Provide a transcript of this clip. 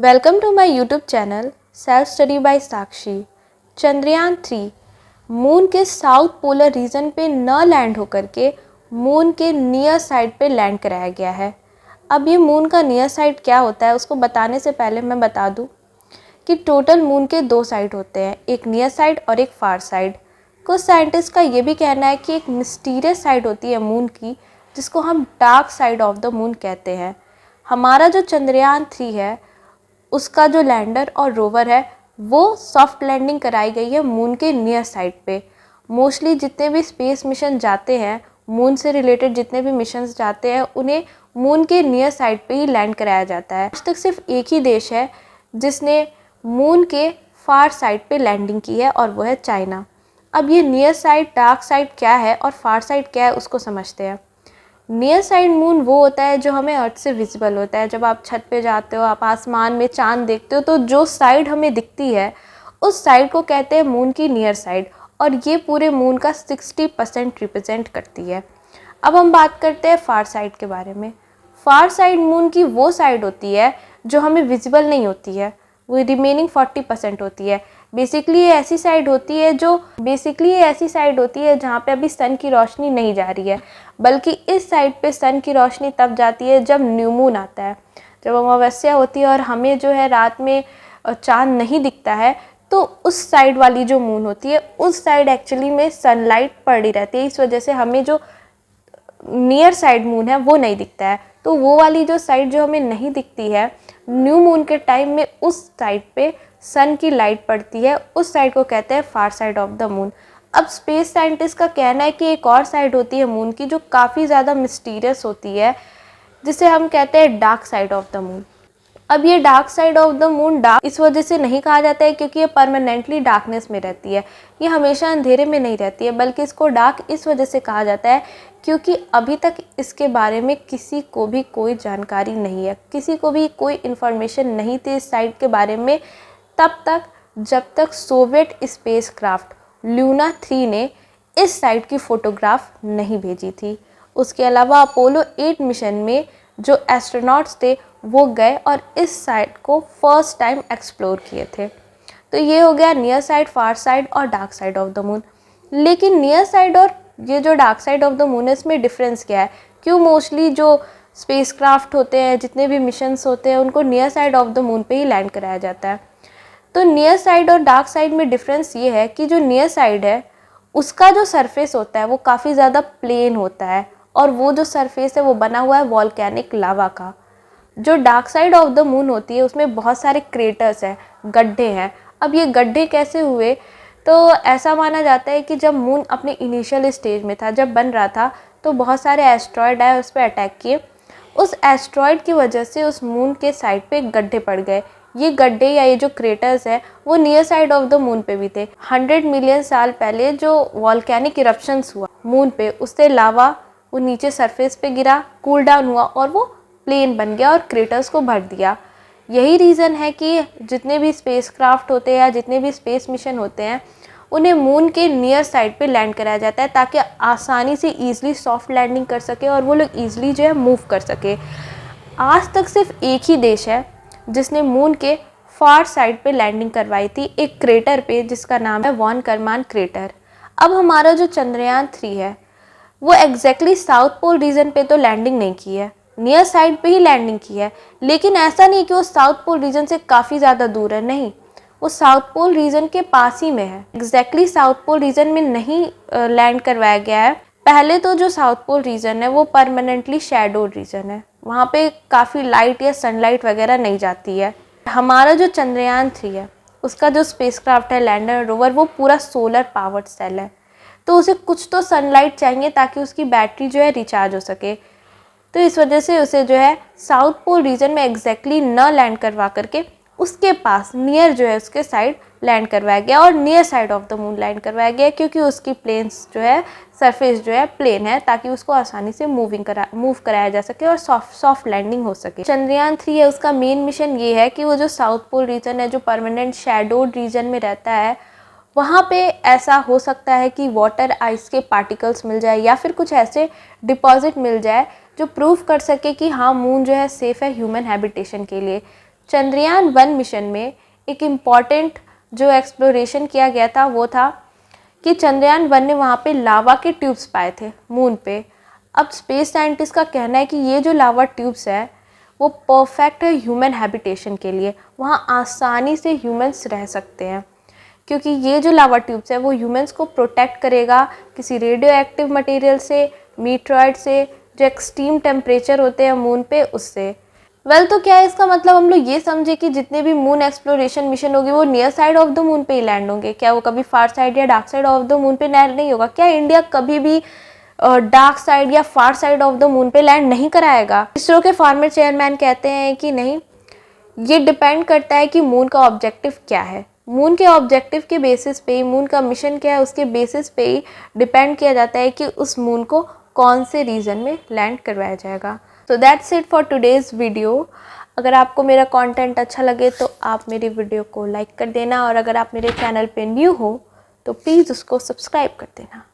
Welcome to my YouTube channel self study by Sakshi. Chandrayaan 3 moon के south polar region पे न land होकर के मून के नियर साइड पे लैंड कराया गया है। अब ये मून का नियर साइड क्या होता है उसको बताने से पहले मैं बता दूं कि टोटल मून के दो साइड होते हैं, एक नियर साइड और एक फार साइड। कुछ साइंटिस्ट का ये भी कहना है कि एक मिस्टीरियस साइड होती है मून की जिसको हम dark side of the moon कहते हैं। हमारा जो चंद्रयान 3 है उसका जो लैंडर और रोवर है वो सॉफ्ट लैंडिंग कराई गई है मून के नियर साइड पे। मोस्टली जितने भी स्पेस मिशन जाते हैं, मून से रिलेटेड जितने भी मिशंस जाते हैं, उन्हें मून के नियर साइड पे ही लैंड कराया जाता है। आज तक सिर्फ एक ही देश है जिसने मून के फार साइड पे लैंडिंग की है और वो है चाइना। अब ये नियर साइड, डार्क साइड क्या है और फार साइड क्या है उसको समझते हैं। नियर साइड मून वो होता है जो हमें अर्थ से विजिबल होता है। जब आप छत पे जाते हो, आप आसमान में चांद देखते हो, तो जो साइड हमें दिखती है उस साइड को कहते हैं मून की नियर साइड, और ये पूरे मून का 60% रिप्रेजेंट करती है। अब हम बात करते हैं फार साइड के बारे में। फार साइड मून की वो साइड होती है जो हमें विजिबल नहीं होती है, वो रिमेनिंग 40% होती है। बेसिकली ये ऐसी साइड होती है जहाँ पे अभी सन की रोशनी नहीं जा रही है, बल्कि इस साइड पे सन की रोशनी तब जाती है जब न्यू मून आता है, जब अमावस्या होती है और हमें जो है रात में चांद नहीं दिखता है, तो उस साइड वाली जो मून होती है उस साइड एक्चुअली में सनलाइट पड़ी रहती है। इस वजह से हमें जो नियर साइड मून है वो नहीं दिखता है। तो वो वाली जो साइड जो हमें नहीं दिखती है, न्यू मून के टाइम में उस साइड पे सन की लाइट पड़ती है, उस साइड को कहते हैं फार साइड ऑफ द मून। अब स्पेस साइंटिस्ट का कहना है कि एक और साइड होती है मून की जो काफ़ी ज़्यादा मिस्टीरियस होती है, जिसे हम कहते हैं dark side of the moon. अब ये dark side of the moon dark इस वजह से नहीं कहा जाता है क्योंकि ये परमानेंटली डार्कनेस में रहती है, ये हमेशा अंधेरे में नहीं रहती है, बल्कि इसको डार्क इस वजह से कहा जाता है क्योंकि अभी तक इसके बारे में किसी को भी कोई जानकारी नहीं है, किसी को भी कोई इन्फॉर्मेशन नहीं थी इस साइड के बारे में तब तक जब तक सोवियत स्पेसक्राफ्ट लूना 3 ने इस साइड की फ़ोटोग्राफ नहीं भेजी थी। उसके अलावा अपोलो 8 मिशन में जो एस्ट्रोनॉट्स थे वो गए और इस साइड को फर्स्ट टाइम एक्सप्लोर किए थे। तो ये हो गया नियर साइड, फार साइड और dark side of the moon. लेकिन नियर साइड और ये जो dark side of the moon है, इसमें डिफरेंस क्या है? क्यों मोस्टली जो स्पेसक्राफ्ट होते हैं, जितने भी मिशंस होते हैं, उनको near side of the moon पे ही लैंड कराया जाता है? तो नियर साइड और डार्क साइड में डिफरेंस ये है कि जो नियर साइड है उसका जो सरफेस होता है वो काफ़ी ज़्यादा प्लेन होता है, और वो जो सरफेस है वो बना हुआ है वॉल्केनिक लावा का। जो dark side of the moon होती है उसमें बहुत सारे क्रेटर्स हैं, गड्ढे हैं। अब ये गड्ढे कैसे हुए? तो ऐसा माना जाता है कि जब मून अपने इनिशियल स्टेज में था, जब बन रहा था, तो बहुत सारे एस्ट्रॉयड आए, उस पर अटैक किए। उस एस्ट्रॉयड की वजह से उस मून के साइड पे गड्ढे पड़ गए। ये गड्ढे या ये जो क्रेटर्स है वो near side of the moon पे भी थे। 100 मिलियन साल पहले जो वॉल्केनिक इरप्शंस हुआ मून पे, उससे लावा वो नीचे सरफेस पे गिरा, कूल डाउन हुआ और वो प्लेन बन गया और क्रेटर्स को भर दिया। यही रीज़न है कि जितने भी स्पेसक्राफ्ट होते हैं या जितने भी स्पेस मिशन होते हैं उन्हें मून के नियर साइड पे लैंड कराया जाता है ताकि आसानी से ईज़िली सॉफ्ट लैंडिंग कर सके और वो लोग ईज़िली जो है मूव कर सके। आज तक सिर्फ एक ही देश है जिसने मून के फार साइड पे लैंडिंग करवाई थी, एक क्रेटर पे जिसका नाम है वॉन करमान क्रेटर। अब हमारा जो चंद्रयान 3 है वो एग्जैक्टली साउथ पोल रीजन पे तो लैंडिंग नहीं की है, नियर साइड पे ही लैंडिंग की है। लेकिन ऐसा नहीं कि वो साउथ पोल रीजन से काफ़ी ज़्यादा दूर है, नहीं, वो साउथ पोल रीजन के पास ही में है। एग्जैक्टली साउथ पोल रीजन में नहीं लैंड करवाया गया है। पहले तो जो साउथ पोल रीजन है वो परमानेंटली शैडोड रीजन है, वहाँ पे काफ़ी लाइट या सनलाइट वगैरह नहीं जाती है। हमारा जो चंद्रयान 3 है उसका जो स्पेसक्राफ्ट है, लैंडर रोवर, वो पूरा सोलर पावर्ड सेल है, तो उसे कुछ तो सनलाइट चाहिए ताकि उसकी बैटरी जो है रिचार्ज हो सके। तो इस वजह से उसे जो है साउथ पोल रीजन में एग्जैक्टली न लैंड करवा करके उसके पास नियर जो है उसके साइड लैंड करवाया गया और near side of the moon land करवाया गया, क्योंकि उसकी प्लेन्स जो है सरफेस जो है प्लेन है ताकि उसको आसानी से मूव कराया जा सके और सॉफ्ट लैंडिंग हो सके। चंद्रयान 3 है, उसका मेन मिशन ये है कि वो जो साउथ पोल रीजन है जो परमानेंट शैडोड रीजन में रहता है, वहाँ पे ऐसा हो सकता है कि वाटर आइस के पार्टिकल्स मिल जाए या फिर कुछ ऐसे डिपॉजिट मिल जाए जो प्रूव कर सके कि हाँ मून जो है सेफ़ है ह्यूमन हैबिटेशन के लिए। चंद्रयान-1 मिशन में एक इम्पॉर्टेंट जो एक्सप्लोरेशन किया गया था वो था कि चंद्रयान-1 ने वहाँ पे लावा के ट्यूब्स पाए थे मून पे। अब स्पेस साइंटिस्ट का कहना है कि ये जो लावा ट्यूब्स है वो परफेक्ट है ह्यूमन हैबिटेशन के लिए, वहाँ आसानी से ह्यूमंस रह सकते हैं, क्योंकि ये जो लावा ट्यूब्स है वो ह्यूमंस को प्रोटेक्ट करेगा किसी रेडियो एक्टिव मटेरियल से, मीटरॉइड से, जो एक्सट्रीम टेम्परेचर होते हैं मून पे उससे। तो क्या है इसका मतलब, हम लोग ये समझे कि जितने भी मून एक्सप्लोरेशन मिशन होगी वो near side of the moon पे ही लैंड होंगे? क्या वो कभी फार साइड या dark side of the moon पे लैंड नहीं होगा? क्या इंडिया कभी भी डार्क साइड या फार साइड ऑफ द मून पे लैंड नहीं कराएगा? इसरो के फॉर्मर चेयरमैन कहते हैं कि नहीं, ये डिपेंड करता है कि मून का ऑब्जेक्टिव क्या है। मून के ऑब्जेक्टिव के बेसिस पे ही, मून का मिशन क्या है उसके बेसिस पे ही डिपेंड किया जाता है कि उस मून को कौन से रीजन में लैंड करवाया जाएगा। तो that's it for today's video. अगर आपको मेरा कंटेंट अच्छा लगे तो आप मेरी वीडियो को लाइक कर देना, और अगर आप मेरे चैनल पे न्यू हो तो प्लीज़ उसको सब्सक्राइब कर देना।